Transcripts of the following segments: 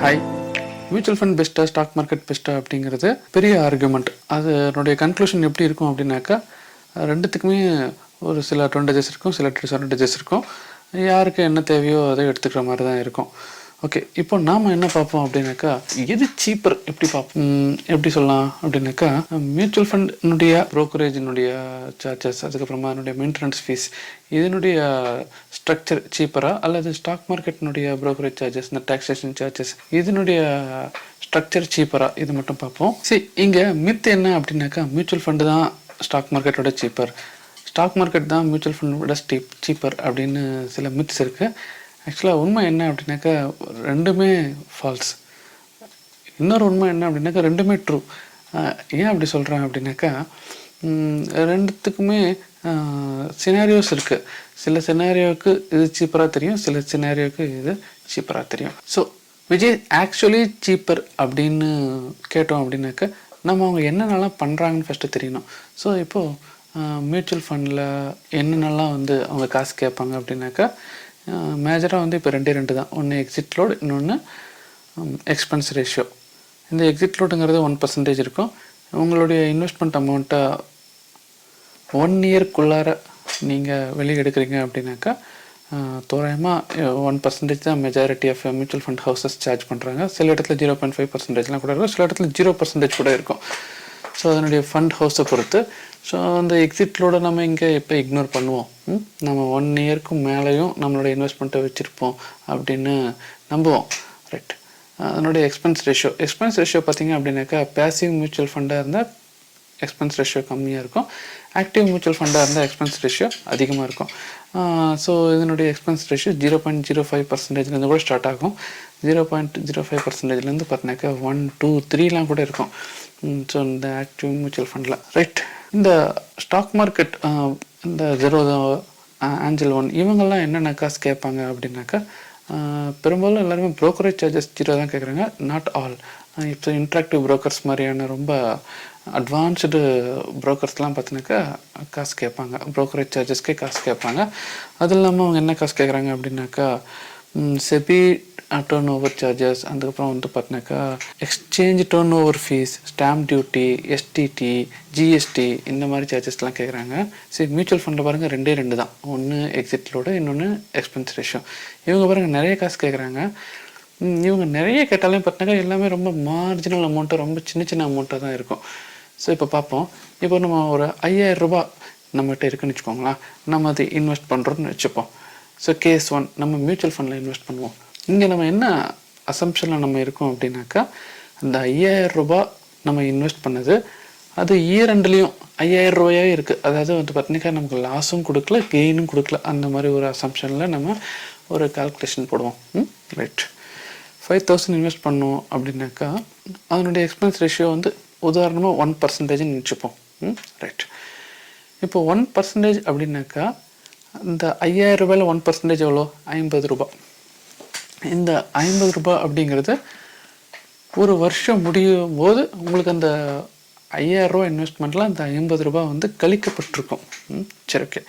Hi, mutual fund பெஸ்ட்டா stock market பெஸ்ட்டா அப்படிங்கிறது பெரிய ஆர்குமெண்ட். அதனுடைய கன்க்ளூஷன் எப்படி இருக்கும் அப்படின்னாக்கா, ரெண்டுத்துக்குமே ஒரு சில அட்வான்டேஜஸ் இருக்கும், சில டிஸ்அட்வான்டேஜஸ் இருக்கும். யாருக்கு என்ன தேவையோ அதை எடுத்துக்கிற மாதிரி தான் இருக்கும். ஓகே, இப்போ நாம் என்ன பார்ப்போம் அப்படின்னாக்கா, எது சீப்பர் எப்படி பார்ப்போம், எப்படி சொல்லலாம் அப்படின்னாக்கா, மியூச்சுவல் ஃபண்டினுடைய ப்ரோக்கரேஜினுடைய சார்ஜஸ், அதுக்கப்புறமா அதனுடைய மெயின்டெனன்ஸ் ஃபீஸ், இதனுடைய ஸ்ட்ரக்சர் சீப்பரா அல்லது ஸ்டாக் மார்க்கெட்டினுடைய ப்ரோக்கரேஜ் சார்ஜஸ், இந்த டாக்ஸேஷன் சார்ஜஸ், இதனுடைய ஸ்ட்ரக்சர் சீப்பரா, இது மட்டும் பார்ப்போம். சரி, இங்கே மித் என்ன அப்படின்னாக்கா, மியூச்சுவல் ஃபண்டு தான் ஸ்டாக் மார்க்கெட்டோட சீப்பர், ஸ்டாக் மார்க்கெட் தான் மியூச்சுவல் ஃபண்டோட சீப்பர் அப்படின்னு சில மித்ஸ் இருக்குது. ஆக்சுவலாக உண்மை என்ன அப்படின்னாக்கா, ரெண்டுமே ஃபால்ஸ். இன்னொரு உண்மை என்ன அப்படின்னாக்கா, ரெண்டுமே ட்ரூ. ஏன் அப்படி சொல்கிறேன் அப்படின்னாக்கா, ரெண்டுத்துக்குமே சினாரியோஸ் இருக்குது. சில சினாரியோவுக்கு இது சீப்பராக தெரியும், சில சினாரியோவுக்கு இது சீப்பராக தெரியும். ஸோ விஜய் ஆக்சுவலி சீப்பர் அப்படின்னு கேட்டோம் அப்படின்னாக்கா, நம்ம அவங்க என்னென்னலாம் பண்ணுறாங்கன்னு ஃபஸ்ட்டு தெரியணும். ஸோ இப்போது மியூச்சுவல் ஃபண்டில் என்னென்னலாம் அவங்க காசு கேட்பாங்க அப்படின்னாக்கா, மேஜராக இப்போ ரெண்டு தான். ஒன்று எக்ஸிட் லோடு, இன்னொன்று எக்ஸ்பென்ஸ் ரேஷியோ. இந்த எக்ஸிட் லோடுங்கிறது 1% இருக்கும். உங்களுடைய இன்வெஸ்ட்மெண்ட் அமௌண்ட்டை 1 இயர்க்குள்ளார நீங்கள் வெளியே எடுக்கிறீங்க அப்படின்னாக்கா, தோராயமாக 1% தான் majority of mutual fund houses charge பண்ணுறாங்க. சில இடத்துல 0.5% கூட இருக்கும், சில இடத்துல 0% கூட இருக்கும். ஸோ அதனுடைய ஃபண்ட் ஹவுஸை பொறுத்து. ஸோ அந்த எக்ஸிட்லோட நம்ம இங்கே எப்போ இக்னோர் பண்ணுவோம், நம்ம 1 இயர்க்கும் மேலேயும் நம்மளோட இன்வெஸ்ட்மெண்ட்டை வச்சுருப்போம் அப்படின்னு நம்புவோம், ரைட். அதனுடைய எக்ஸ்பென்ஸ் ரேஷியோ பார்த்திங்க அப்படின்னாக்கா, பேசிவ் மியூச்சுவல் ஃபண்டாக இருந்தால் எக்ஸ்பென்ஸ் ரேஷியோ கம்மியாக இருக்கும், ஆக்டிவ் மியூச்சுவல் ஃபண்டாக இருந்தால் எக்ஸ்பென்ஸ் ரேஷியோ அதிகமாக இருக்கும். ஸோ இதனுடைய எக்ஸ்பென்ஸ் ரேஷியோ 0.05% கூட ஸ்டார்ட் ஆகும். 0.05% பார்த்தினாக்கா 1, 2, 3 கூட இருக்கும். ஸோ இந்த ஆக்டிவ் மியூச்சுவல் ஃபண்டில், ரைட். இந்த ஸ்டாக் மார்க்கெட், இந்த ஜெரோதா, ஆஞ்சல் ஒன், இவங்கெல்லாம் என்னென்ன காசு கேட்பாங்க அப்படின்னாக்கா, பெரும்பாலும் எல்லாருமே ப்ரோக்கரேஜ் சார்ஜஸ் 0 தான் கேட்குறாங்க. Not all. இப்போ இன்ட்ராக்டிவ் ப்ரோக்கர்ஸ் மாதிரியான ரொம்ப அட்வான்ஸ்டு ப்ரோக்கர்ஸ்லாம் பார்த்தினாக்கா காசு கேட்பாங்க, ப்ரோக்கரேஜ் சார்ஜஸ்க்கே காசு கேட்பாங்க. அது இல்லாமல் அவங்க என்ன காசு கேட்குறாங்க அப்படின்னாக்கா, செபி டர்ன் ஓவர் சார்ஜஸ், அதுக்கப்புறம் பார்த்தினாக்கா exchange turnover fees, stamp duty, STT, GST, இந்த மாதிரி சார்ஜஸ்லாம் கேட்குறாங்க. சரி, மியூச்சுவல் ஃபண்டில் பாருங்கள் ரெண்டு தான். ஒன்று எக்ஸிட்லோட, இன்னொன்று எக்ஸ்பென்ஸ் ரேஷியோ. இவங்க பாருங்கள் நிறைய காசு கேட்குறாங்க. இவங்க நிறைய கேட்டாலும் பார்த்தினாக்கா எல்லாமே ரொம்ப மார்ஜினல் அமௌண்ட்டாக, ரொம்ப சின்ன அமௌண்ட்டாக தான் இருக்கும். ஸோ இப்போ பார்ப்போம். இப்போ நம்ம ஒரு 5000 ரூபா நம்மகிட்ட இருக்குன்னு வச்சுக்கோங்களேன், நம்ம அதை இன்வெஸ்ட் பண்ணுறோன்னு வச்சுப்போம். ஸோ கேஸ் 1, நம்ம மியூச்சுவல் ஃபண்டில் இன்வெஸ்ட் பண்ணுவோம். இங்கே நம்ம என்ன அசம்ஷனில் நம்ம இருக்கோம் அப்படின்னாக்கா, அந்த 5000 ரூபா நம்ம இன்வெஸ்ட் பண்ணது அது இயர் எண்ட்லேயும் 5000 ரூபாயே இருக்குது. அதாவது பார்த்தினாக்கா நமக்கு லாஸும் கொடுக்கல, கெயினும் கொடுக்கல. அந்த மாதிரி ஒரு அசம்ஷனில் நம்ம ஒரு கால்குலேஷன் போடுவோம், ரைட். 5000 இன்வெஸ்ட் பண்ணோம் அப்படின்னாக்கா, அதனுடைய எக்ஸ்பென்ஸ் ரேஷியோ உதாரணமாக 1% நினச்சிப்போம், ரைட். இப்போ 1% அப்படின்னாக்கா, இந்த 5000 ரூபாயில் 1% எவ்வளோ? 50 ரூபா. இந்த 50 ரூபா அப்படிங்கிறது ஒரு வருஷம் முடியும் போது உங்களுக்கு அந்த 5000 ரூபா இன்வெஸ்ட்மெண்ட்டில் அந்த 50 ரூபா கழிக்கப்பட்டிருக்கும். சரி, ஓகே.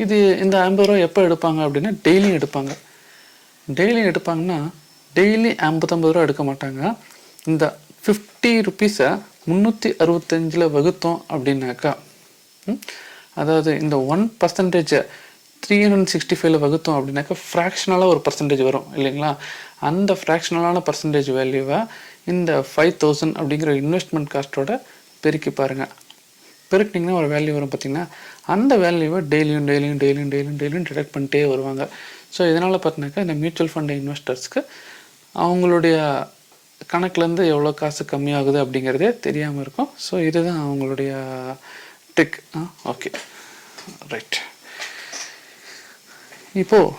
இது இந்த 50 ரூபா எப்போ எடுப்பாங்க அப்படின்னா, டெய்லியும் எடுப்பாங்க. டெய்லியும் எடுப்பாங்கன்னா, டெய்லி 50 ரூபா எடுக்க மாட்டாங்க. இந்த 50 ருபீஸை 365 வகுத்தோம் அப்படின்னாக்கா, அதாவது இந்த 1% 365 வகுத்தோம் அப்படின்னாக்கா ஃப்ராக்ஷனலாக ஒரு பர்சன்டேஜ் வரும் இல்லைங்களா? அந்த ஃப்ராக்ஷனலான பர்சன்டேஜ் வேல்யூவை இந்த 5000 அப்படிங்கிற இன்வெஸ்ட்மெண்ட் காஸ்ட்டோட பெருக்கி பாருங்கள். பெருக்கிட்டிங்கன்னா ஒரு வேல்யூ வரும் பார்த்திங்கன்னா, அந்த வேல்யூவை டெய்லியும் டிடெக்ட் பண்ணிட்டே வருவாங்க. ஸோ இதனால் பார்த்தினாக்கா, இந்த மியூச்சுவல் ஃபண்ட் இன்வெஸ்டர்ஸ்க்கு அவங்களுடைய கணக்குலேருந்து எவ்வளோ காசு கம்மியாகுது அப்படிங்கிறதே தெரியாமல் இருக்கும். ஸோ இதுதான் அவங்களுடைய ட்ரிக். Okay, right. இப்போது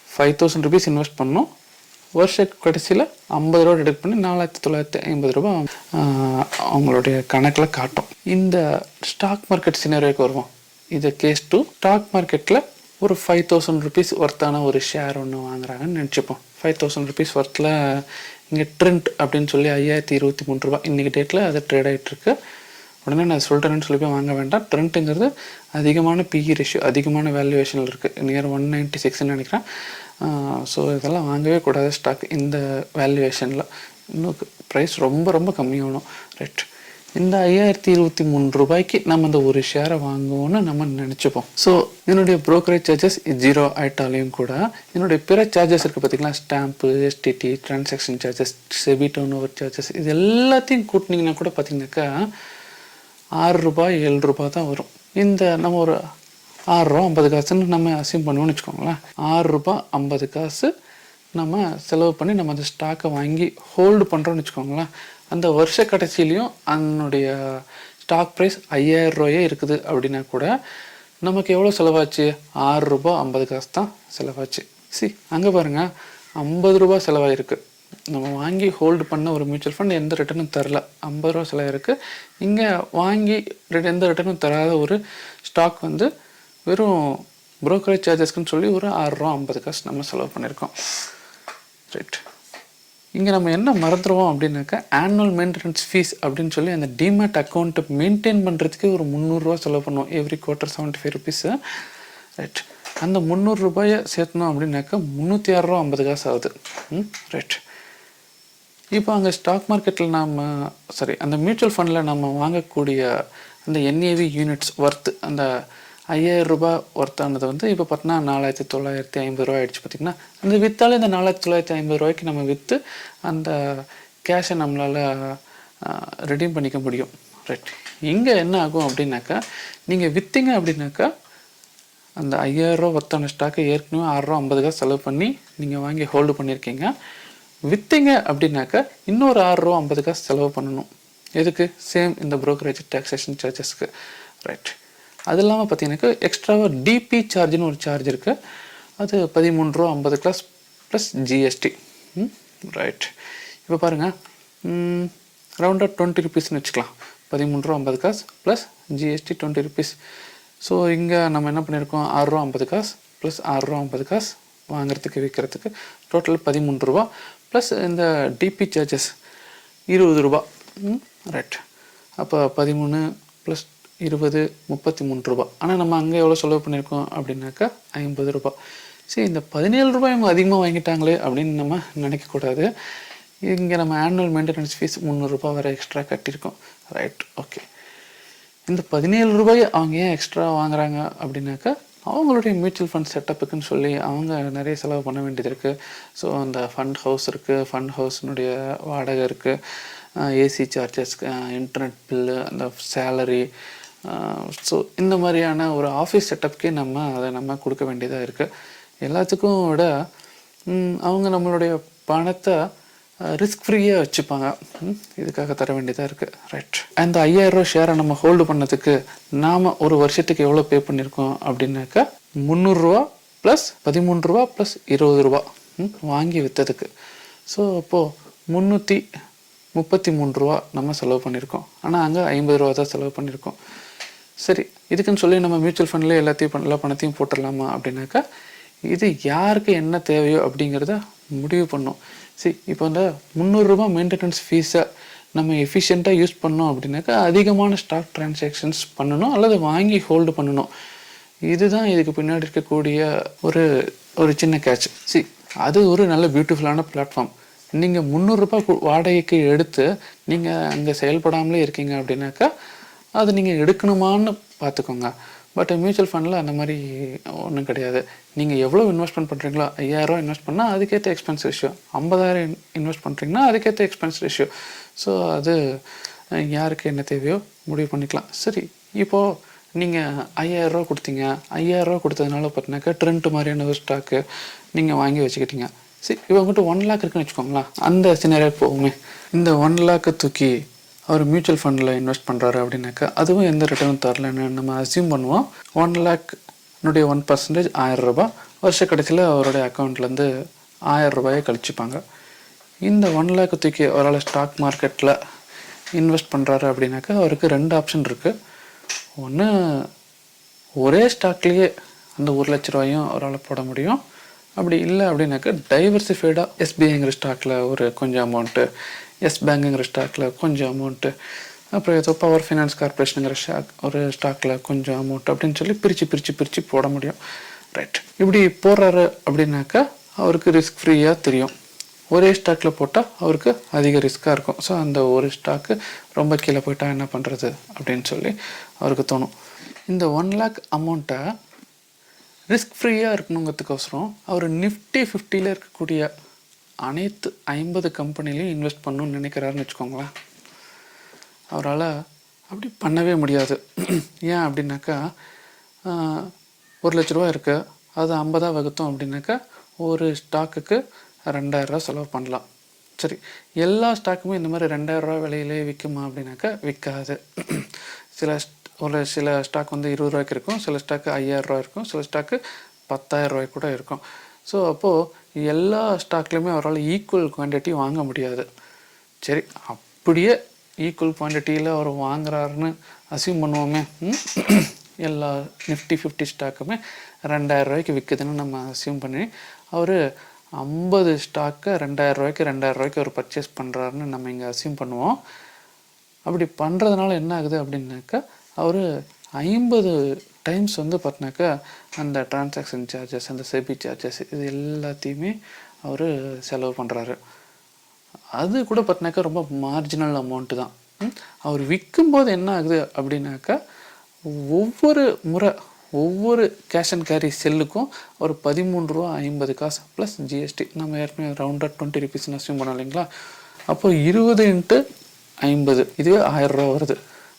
5000 ருபீஸ் இன்வெஸ்ட் பண்ணோம். வருஷ கடைசியில் 50 ரூபா டிடெக்ட் பண்ணி 4950 ரூபா அவங்களுடைய கணக்கில் காட்டும். இந்த ஸ்டாக் மார்க்கெட் சினாரியோக்கு வருவோம். இது கேஸ் 2. ஸ்டாக் மார்க்கெட்டில் ஒரு 5000 ருபீஸ் ஒர்த்தான ஒரு ஷேர் ஒன்று வாங்குறாங்கன்னு நினச்சிப்போம். 5000 ருபீஸ் ஒர்த்தில் இங்கே ட்ரெண்ட் அப்படின்னு சொல்லி 5023 ரூபா இன்றைக்கி டேட்டில் அது ட்ரேட் ஆகிட்டுருக்கு. உடனே நான் சொல்கிறேன்னு சொல்லி போய் வாங்க வேண்டாம். ட்ரெண்ட்டுங்கிறது அதிகமான பிஇ ரேஷியோ, அதிகமான வேல்யூவேஷனில் இருக்குது. நியர் 196ன்னு நினைக்கிறேன். ஸோ இதெல்லாம் வாங்கவே கூடாது ஸ்டாக் இந்த வேல்யூவேஷனில். இன்னும் ப்ரைஸ் ரொம்ப ரொம்ப கம்மியாகணும். ரைட், இந்த 5023 நம்ம இந்த ஒரு ஷேரை வாங்குவோன்னு நம்ம நினச்சிப்போம். ஸோ என்னுடைய ப்ரோக்கரேஜ் சார்ஜஸ் 0 ஆயிட்டாலையும் கூட என்னுடைய பிற சார்ஜஸ் இருக்குது பார்த்திங்களா, stamp, STD, transaction charges, SEBI turn over charges, இது எல்லாத்தையும் கூட்டினீங்கன்னா கூட பார்த்திங்கனாக்கா ₹6 ₹7 தான் வரும். இந்த நம்ம ஒரு ₹6.50 நம்ம அசியூம் பண்ணுவோம்னு வச்சுக்கோங்களேன். ₹6.50 நம்ம செலவு பண்ணி நம்ம அந்த ஸ்டாக்கை வாங்கி ஹோல்டு பண்ணுறோன்னு வச்சுக்கோங்களேன். அந்த வருஷ கடைசியிலையும் அதனுடைய ஸ்டாக் ப்ரைஸ் ₹5000 இருக்குது அப்படின்னா கூட நமக்கு எவ்வளோ செலவாச்சு? ₹6.50 தான் செலவாச்சு. அங்கே பாருங்கள், ₹50 செலவாயிருக்கு. நம்ம வாங்கி ஹோல்டு பண்ண ஒரு மியூச்சுவல் ஃபண்ட் எந்த ரிட்டர்னும் தரல, ₹50 செலவாயிருக்கு. இங்கே வாங்கி எந்த ரிட்டர்னும் தராத ஒரு ஸ்டாக் வந்து வெறும் ப்ரோக்கரேஜ் சார்ஜஸ்க்குன்னு சொல்லி ஒரு ₹6.50 நம்ம செலவு பண்ணியிருக்கோம். ரைட், இங்கே நம்ம என்ன மறந்துடுவோம் அப்படின்னாக்கா ஆனுவல் மெயின்டெனன்ஸ் ஃபீஸ் அப்படின்னு சொல்லி அந்த டிமேட் அக்கௌண்ட்டை மெயின்டைன் பண்ணுறதுக்கு ஒரு ₹300 செலவு பண்ணுவோம் எவ்ரி குவார்ட்டர், ₹75. ரைட், அந்த ₹300 சேர்த்தணும் அப்படின்னாக்கா ₹306.50 ஆகுது. ரைட், இப்போ அங்கே ஸ்டாக் மார்க்கெட்டில் அந்த மியூச்சுவல் ஃபண்டில் நம்ம வாங்கக்கூடிய அந்த என்ஏவி யூனிட்ஸ் ஒர்த்து, அந்த ₹5000 ஒர்த்தானது வந்து இப்போ பார்த்தீங்கன்னா ₹4950 ஆகிடுச்சு. பார்த்திங்கன்னா அந்த விற்றாலே இந்த ₹4950 நம்ம விற்று அந்த கேஷை நம்மளால் ரெடீம் பண்ணிக்க முடியும். ரைட், இங்கே என்ன ஆகும் அப்படின்னாக்கா, நீங்கள் விற்றீங்க அப்படின்னாக்கா அந்த ₹5000 ஒர்த்தான ஸ்டாக்கை ஏற்கனவே ₹6.50 செலவு பண்ணி நீங்கள் வாங்கி ஹோல்டு பண்ணியிருக்கீங்க. விற்றீங்க அப்படின்னாக்கா இன்னொரு ₹6.50 செலவு பண்ணணும். எதுக்கு? சேம் இந்த ப்ரோக்கரேஜ் டாக்ஸேஷன் சார்ஜஸ்க்கு. ரைட், அது இல்லாமல் பார்த்தீங்கன்னாக்கா எக்ஸ்ட்ராவாக டிபி சார்ஜ்னு ஒரு சார்ஜ் இருக்குது. அது ₹13.50 ப்ளஸ் ஜிஎஸ்டி. ரைட், இப்போ பாருங்கள், ரவுண்டாக ₹20 வச்சுக்கலாம். ₹13.50 ப்ளஸ் ஜிஎஸ்டி ₹20. ஸோ இங்கே நம்ம என்ன பண்ணியிருக்கோம், ₹6.50 ப்ளஸ் ₹6.50 வாங்குறதுக்கு விற்கிறதுக்கு டோட்டல் ₹13 ப்ளஸ் இந்த டிபி சார்ஜஸ் ₹20. ரைட், அப்போ 13 ப்ளஸ் 20 ₹33. ஆனால் நம்ம அங்கே எவ்வளோ செலவு பண்ணியிருக்கோம் அப்படின்னாக்கா ₹50. சரி, இந்த ₹17 இவங்க அதிகமாக வாங்கிட்டாங்களே அப்படின்னு நம்ம நினைக்கக்கூடாது. இங்கே நம்ம ஆனுவல் மெயின்டெனன்ஸ் ஃபீஸ் ₹300 வரை எக்ஸ்ட்ரா கட்டியிருக்கோம். Right, okay. இந்த ₹17 அவங்க ஏன் எக்ஸ்ட்ரா வாங்குறாங்க அப்படின்னாக்கா அவங்களுடைய மியூச்சுவல் ஃபண்ட் செட்டப்புக்குன்னு சொல்லி அவங்க நிறைய செலவு பண்ண வேண்டியது இருக்குது. ஸோ அந்த ஃபண்ட் ஹவுஸ் இருக்குது, ஃபண்ட் ஹவுஸ்னுடைய வாடகை இருக்குது, ஏசி சார்ஜஸ், இன்டர்நெட் பில்லு, அந்த சேலரி. ஸோ இந்த மாதிரியான ஒரு ஆஃபீஸ் செட்டப்புக்கே நம்ம கொடுக்க வேண்டியதாக இருக்குது. எல்லாத்துக்கும் விட அவங்க நம்மளுடைய பணத்தை ரிஸ்க் ஃப்ரீயாக வச்சுப்பாங்க. இதுக்காக தர வேண்டியதாக இருக்குது. ரைட், அந்த ₹5000 ஷேரை நம்ம ஹோல்டு பண்ணதுக்கு நாம் ஒரு வருஷத்துக்கு எவ்வளோ பே பண்ணியிருக்கோம் அப்படின்னாக்கா ₹300 ப்ளஸ் ₹13 ப்ளஸ் ₹20 வாங்கி விற்றதுக்கு. ஸோ அப்போது ₹333 நம்ம செலவு பண்ணியிருக்கோம். ஆனால் அங்கே ₹50 தான் செலவு பண்ணியிருக்கோம். சரி, இதுக்குன்னு சொல்லி நம்ம மியூச்சுவல் ஃபண்ட்லேயே எல்லா பணத்தையும் போட்டுடலாமா அப்படின்னாக்கா இது யாருக்கு என்ன தேவையோ அப்படிங்கிறத முடிவு பண்ணும். சரி, இப்போ இந்த ₹300 மெயின்டெனன்ஸ் ஃபீஸை நம்ம எஃபிஷியண்ட்டாக யூஸ் பண்ணோம் அப்படின்னாக்கா அதிகமான ஸ்டாக் டிரான்சாக்ஷன்ஸ் பண்ணணும் அல்லது வாங்கி ஹோல்டு பண்ணணும். இதுதான் இதுக்கு பின்னாடி இருக்கக்கூடிய ஒரு சின்ன கேட்ச். சரி, அது ஒரு நல்ல பியூட்டிஃபுல்லான பிளாட்ஃபார்ம். நீங்கள் ₹300 வாடகைக்கு எடுத்து நீங்கள் அங்கே செயல்படாமலே இருக்கீங்க அப்படின்னாக்கா அது நீங்கள் எடுக்கணுமான்னு பார்த்துக்கோங்க. பட் மியூச்சுவல் ஃபண்டில் அந்த மாதிரி ஒன்றும் கிடையாது. நீங்கள் எவ்வளோ இன்வெஸ்ட்மெண்ட் பண்ணுறீங்களோ, ₹5000 இன்வெஸ்ட் பண்ணால் அதுக்கேற்ற எக்ஸ்பென்ஸ் ரேஷியோ, ₹50,000 இன்வெஸ்ட் பண்ணுறீங்கன்னா அதுக்கேற்ற எக்ஸ்பென்ஸ் ரேஷியோ. ஸோ அது யாருக்கு என்ன தேவையோ முடிவு பண்ணிக்கலாம். சரி, இப்போது நீங்கள் ₹5000 கொடுத்தீங்க. ₹5000 கொடுத்ததுனால பார்த்தீங்கன்னாக்கா ட்ரெண்ட் மாதிரியான ஒரு ஸ்டாக்கு நீங்கள் வாங்கி வச்சுக்கிட்டீங்க. சரி, இப்போ உங்கள்கிட்ட 1 lakh இருக்குன்னு வச்சுக்கோங்களேன். அந்த சின்னரே போகுமே, இந்த 1 lakh தூக்கி அவர் மியூச்சுவல் ஃபண்டில் இன்வெஸ்ட் பண்ணுறாரு அப்படின்னாக்கா அதுவும் எந்த ரிட்டர்னும் தரலன்னு நம்ம அசியூம் பண்ணுவோம். 1 lakh 1% ₹1000. வருஷ கடைசியில் அவருடைய அக்கௌண்ட்லேருந்து ₹1000 கழிச்சுப்பாங்க. இந்த 1 lakh தூக்கி அவரால் ஸ்டாக் மார்க்கெட்டில் இன்வெஸ்ட் பண்ணுறாரு அப்படின்னாக்கா அவருக்கு 2 ஆப்ஷன் இருக்குது. ஒன்று, ஒரே ஸ்டாக்லேயே அந்த ₹1,00,000 அவரால் போட முடியும். அப்படி இல்லை அப்படின்னாக்கா டைவர்சிஃபைடாக எஸ்பிஐங்கிற ஸ்டாக்கில் ஒரு கொஞ்சம் அமௌண்ட்டு, எஸ் பேங்குங்கிற ஸ்டாக்கில் கொஞ்சம் அமௌண்ட்டு, அப்புறம் ஏதோ பவர் ஃபைனான்ஸ் கார்பரேஷனுங்கிற ஒரு ஸ்டாக்கில் கொஞ்சம் அமௌண்ட் அப்படின்னு சொல்லி பிரித்து போட முடியும். ரைட், இப்படி போடுறாரு அப்படின்னாக்கா அவருக்கு ரிஸ்க் ஃப்ரீயாக தெரியும். ஒரே ஸ்டாக்கில் போட்டால் அவருக்கு அதிக ரிஸ்க்காக இருக்கும். ஸோ அந்த ஒரு ஸ்டாக்கு ரொம்ப கீழே போயிட்டால் என்ன பண்ணுறது அப்படின்னு சொல்லி அவருக்கு தோணும். இந்த 1 lakh அமௌண்ட்டை ரிஸ்க் ஃப்ரீயாக இருக்கணுங்கிறதுக்கோசரம் அவர் நிஃப்டி 50 இருக்கக்கூடிய அனைத்து 50 கம்பெனிலையும் இன்வெஸ்ட் பண்ணணும்னு நினைக்கிறாருன்னு வச்சுக்கோங்களேன். அவரால் அப்படி பண்ணவே முடியாது. ஏன் அப்படின்னாக்கா 1 லட்ச ரூபா இருக்குது, அது 50 வகுத்தோம் அப்படின்னாக்கா ஒரு ஸ்டாக்குக்கு 2000 ரூபா செலவு பண்ணலாம். சரி, எல்லா ஸ்டாக்குமே இந்த மாதிரி 2000 ரூபா விலையிலே விற்குமா அப்படின்னாக்கா விற்காது. சில ஸ்டாக் வந்து 20 ரூபாய்க்கு இருக்கும், சில ஸ்டாக்கு 5000 ரூபா இருக்கும், சில ஸ்டாக்கு 10,000 ரூபாய்க்கு கூட இருக்கும். ஸோ அப்போது எல்லா ஸ்டாக்லேயுமே அவரால் ஈக்குவல் குவான்டிட்டி வாங்க முடியாது. சரி, அப்படியே ஈக்குவல் குவான்டிட்டியில் அவர் வாங்குறாருன்னு அசியூம் பண்ணுவோமே. எல்லா நிஃப்டி 50 ஸ்டாக்குமே 2000 ரூபாய்க்கு விற்குதுன்னு நம்ம அசியூம் பண்ணி அவர் 50 ஸ்டாக்கை 2000 ரூபாய்க்கு அவர் பர்ச்சேஸ் பண்ணுறாருன்னு நம்ம இங்கே அசியூம் பண்ணுவோம். அப்படி பண்ணுறதுனால என்ன ஆகுது அப்படின்னாக்கா அவர் 50 டைம்ஸ் வந்து பார்த்தினாக்கா அந்த டிரான்சாக்ஷன் சார்ஜஸ், அந்த செபி சார்ஜஸ், இது எல்லாத்தையுமே அவர் செலவு பண்ணுறாரு. அது கூட பார்த்தினாக்கா ரொம்ப மார்ஜினல் அமௌண்ட்டு தான். அவர் விற்கும்போது என்ன ஆகுது அப்படின்னாக்கா ஒவ்வொரு கேஷ் அண்ட் கேரி செல்லுக்கும் ஒரு 13 ரூபா 50 காசு ப்ளஸ் ஜிஎஸ்டி. நம்ம ஏற்கனவே ரவுண்டாக 20 ருபீஸ்ன்னு அசியூம் பண்ணோம் இல்லைங்களா. அப்போ 20 × 50 இதுவே 1000 ரூபா வருது.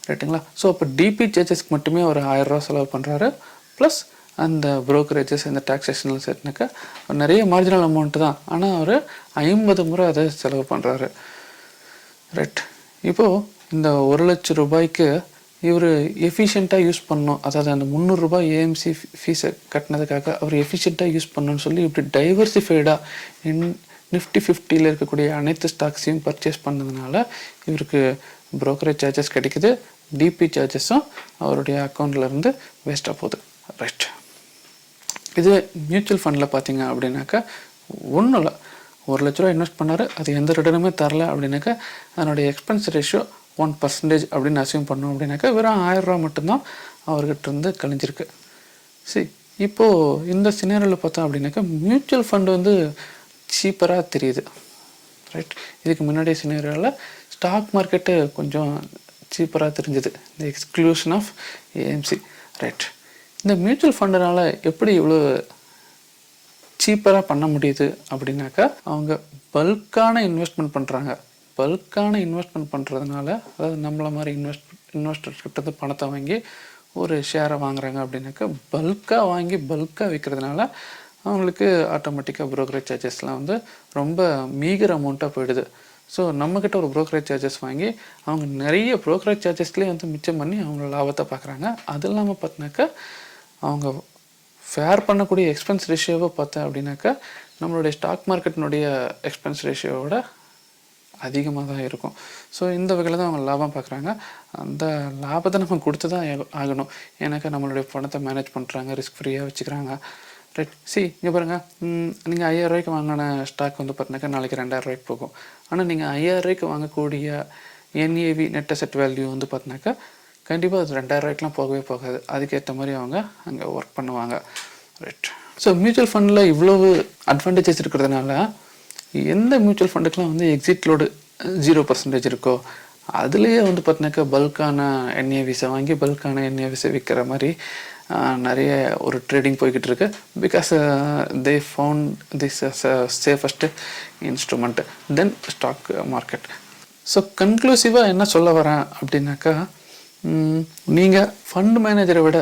ரைட்டுங்களா. ஸோ அப்போ டிபி சார்ஜஸ்க்கு மட்டுமே ஒரு 1000 ரூபா செலவு பண்ணுறாரு. ப்ளஸ் அந்த ப்ரோக்கரேஜஸ், இந்த டாக்ஸேஷனில் சேர்த்துனாக்கா நிறைய மார்ஜினல் அமௌண்ட்டு தான், ஆனால் அவர் 50 முறை அதை செலவு பண்ணுறாரு. ரைட், இப்போது இந்த 1 லட்ச ரூபாய்க்கு இவர் எஃபிஷியண்ட்டாக யூஸ் பண்ணணும், அதாவது அந்த 300 ரூபாய் ஏஎம்சி ஃபீஸை கட்டினதுக்காக அவர் எஃபிஷியண்ட்டாக யூஸ் பண்ணணும்னு சொல்லி இப்படி டைவர்சிஃபைடாக நிஃப்டி 50 இருக்கக்கூடிய அனைத்து ஸ்டாக்ஸையும் பர்ச்சேஸ் பண்ணதுனால இவருக்கு ப்ரோக்கரேஜ் சார்ஜஸ் கிடைக்குது, டிபி சார்ஜஸும் அவருடைய அக்கௌண்ட்லேருந்து வேஸ்ட்டாக போகுது. ரைட், இது மியூச்சுவல் ஃபண்டில் பார்த்தீங்க அப்படின்னாக்கா ஒன்றும் இல்லை, 1 லட்ச ரூபா இன்வெஸ்ட் பண்ணார், அது எந்த ரிட்டர்னுமே தரல அப்படின்னாக்கா அதனுடைய எக்ஸ்பென்ஸ் ரேஷியோ 1% அப்படின்னு அசியூம் பண்ணோம் அப்படின்னாக்கா வெறும் 1000 ரூபா மட்டும்தான் அவர்கிட்ட இருந்து கழிஞ்சிருக்கு. சரி, இப்போது இந்த சினாரியோவில் பார்த்தோம் அப்படின்னாக்கா மியூச்சுவல் ஃபண்டு வந்து சீப்பராக தெரியுது. ரைட், இதுக்கு முன்னாடி சினாரியோவில் ஸ்டாக் மார்க்கெட்டு கொஞ்சம் சீப்பராக தெரிஞ்சுது, இந்த எக்ஸ்க்ளூஷன் ஆஃப் ஏஎம்சி. ரைட், இந்த மியூச்சுவல் ஃபண்டுனால எப்படி இவ்வளோ சீப்பராக பண்ண முடியுது அப்படின்னாக்கா அவங்க பல்கான இன்வெஸ்ட்மெண்ட் பண்ணுறாங்க. பல்கான இன்வெஸ்ட்மெண்ட் பண்ணுறதுனால, அதாவது நம்மளை மாதிரி இன்வெஸ்டர்கிட்ட பணத்தை வாங்கி ஒரு ஷேரை வாங்குறாங்க அப்படின்னாக்கா பல்காக வாங்கி பல்காக விற்கிறதுனால அவங்களுக்கு ஆட்டோமேட்டிக்காக ப்ரோக்கரேஜ் சார்ஜஸ்லாம் வந்து ரொம்ப மீகர் அமௌண்ட்டாக போயிடுது. ஸோ நம்மக்கிட்ட ஒரு ப்ரோக்கரேஜ் சார்ஜஸ் வாங்கி அவங்க நிறைய ப்ரோக்கரேஜ் சார்ஜஸ்லேயே வந்து மிச்சம் பண்ணி அவங்க லாபத்தை பார்க்குறாங்க. அது இல்லாமல் பார்த்தினாக்கா அவங்க ஃபேர் பண்ணக்கூடிய எக்ஸ்பென்ஸ் ரேஷியோவை பார்த்தேன் அப்படின்னாக்கா நம்மளுடைய ஸ்டாக் மார்க்கெட்டினுடைய எக்ஸ்பென்ஸ் ரேஷியோவோட அதிகமாக தான் இருக்கும். ஸோ இந்த வகையில் தான் அவங்க லாபம் பார்க்குறாங்க. அந்த லாபத்தை நம்ம கொடுத்து தான் ஆகணும். ஏன்னாக்கா நம்மளுடைய பணத்தை மேனேஜ் பண்ணுறாங்க, ரிஸ்க் ஃப்ரீயாக வச்சுக்கிறாங்க. ரைட், இங்கே பாருங்கள், நீங்கள் 5000 ரூபாய்க்கு வாங்கின ஸ்டாக் வந்து பார்த்தினாக்கா நாளைக்கு 2000 ரூபாய்க்கு போகும். ஆனால் நீங்கள் 5000 ரூபாய்க்கு வாங்கக்கூடிய என்ஏவி நெட் அசெட் வேல்யூ வந்து பார்த்தினாக்கா கண்டிப்பாக அது 2000 ரூபாய்க்குலாம் போகவே போகாது. அதுக்கேற்ற மாதிரி அவங்க அங்கே ஒர்க் பண்ணுவாங்க. ரைட், ஸோ மியூச்சுவல் ஃபண்டில் இவ்வளவு அட்வான்டேஜஸ் இருக்கிறதுனால எந்த மியூச்சுவல் ஃபண்டுக்கெலாம் வந்து எக்ஸிட் லோடு 0% இருக்கோ அதுலேயே வந்து பார்த்தினாக்கா பல்கான என்ஏவிஸை வாங்கி பல்கான என்ஏவிஸை விற்கிற மாதிரி நிறைய ஒரு ட்ரேடிங் போய்கிட்டு இருக்கு. Because they found this safest instrument then stock market. So கன்க்ளூசிவாக என்ன சொல்ல வரேன் அப்படின்னாக்கா, நீங்கள் ஃபண்ட் மேனேஜரை விட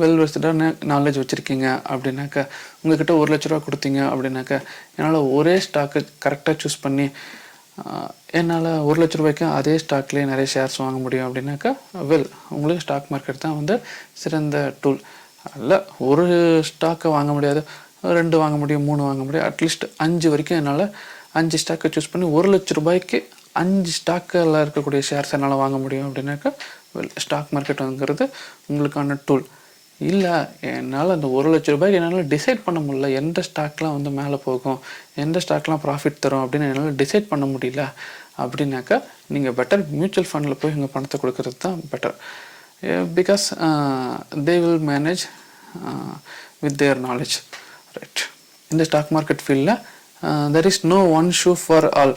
வெல்வெஸ்டான நாலேஜ் வச்சுருக்கீங்க அப்படின்னாக்கா, உங்கள்கிட்ட 1 லட்ச ரூபா கொடுத்தீங்க அப்படின்னாக்கா என்னால் ஒரே ஸ்டாக்கு கரெக்டாக சூஸ் பண்ணி என்னால் 1 லட்ச ரூபாய்க்கு அதே ஸ்டாக்லேயே நிறைய ஷேர்ஸ் வாங்க முடியும் அப்படின்னாக்கா உங்களுக்கு ஸ்டாக் மார்க்கெட் தான் வந்து சிறந்த டூல். அல்ல ஒரு ஸ்டாக்கை வாங்க முடியாது, 2 வாங்க முடியும், 3 வாங்க முடியும், அட்லீஸ்ட் 5 வரைக்கும் என்னால் 5 ஸ்டாக்கை சூஸ் பண்ணி 1 லட்ச ரூபாய்க்கு 5 ஸ்டாக்கில் இருக்கக்கூடிய ஷேர்ஸ் என்னால் வாங்க முடியும் அப்படின்னாக்கா ஸ்டாக் மார்க்கெட்டுங்கிறது உங்களுக்கான டூல். இல்லை, என்னால் அந்த 1 லட்ச ரூபாய்க்கு என்னால் டிசைட் பண்ண முடியல, எந்த ஸ்டாக்லாம் வந்து மேலே போகும், எந்த ஸ்டாக்லாம் ப்ராஃபிட் தரும் அப்படின்னு என்னால் டிசைட் பண்ண முடியல அப்படின்னாக்கா நீங்கள் பெட்டர் மியூச்சுவல் ஃபண்டில் போய் உங்கள் பணத்தை கொடுக்கறது தான் better. Because they will manage with their knowledge, right. இந்த ஸ்டாக் மார்க்கெட் ஃபீல்டில் there is no one shoe for all.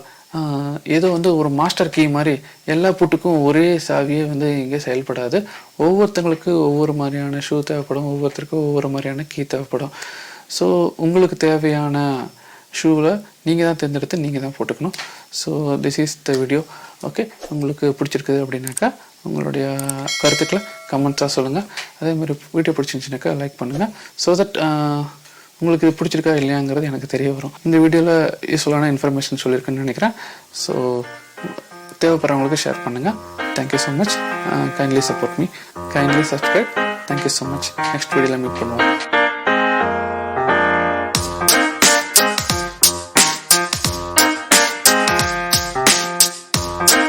ஏதோ வந்து ஒரு மாஸ்டர் கீ மாதிரி எல்லா பூட்டுக்கும் ஒரே சாவியே வந்து இங்கே செயல்படாது. ஒவ்வொருத்தங்களுக்கு ஒவ்வொரு மாதிரியான ஷூ தேவைப்படும், ஒவ்வொருத்தருக்கும் ஒவ்வொரு மாதிரியான கீ தேவைப்படும். ஸோ உங்களுக்கு தேவையான ஷூவில் நீங்கள் தான் தேர்ந்தெடுத்து நீங்கள் தான் போட்டுக்கணும். So this is the video. Okay, உங்களுக்கு பிடிச்சிருக்குது அப்படின்னாக்கா உங்களுடைய கருத்துக்களை கமெண்ட்ஸாக சொல்லுங்கள். அதேமாதிரி வீடியோ பிடிச்சிருந்துச்சுனாக்கா லைக் பண்ணுங்கள். ஸோ தட் உங்களுக்கு இது பிடிச்சிருக்கா இல்லையாங்கிறது எனக்கு தெரிய வரும். இந்த வீடியோவில் யூஸ்ஃபுல்லான இன்ஃபர்மேஷன் சொல்லியிருக்குன்னு நினைக்கிறேன். ஸோ தேவைப்படுறவங்களுக்கு ஷேர் பண்ணுங்கள். Thank you so much. Kindly support me, kindly subscribe. Thank you so much. Next வீடியோவில் மீட் பண்ணுவோம்.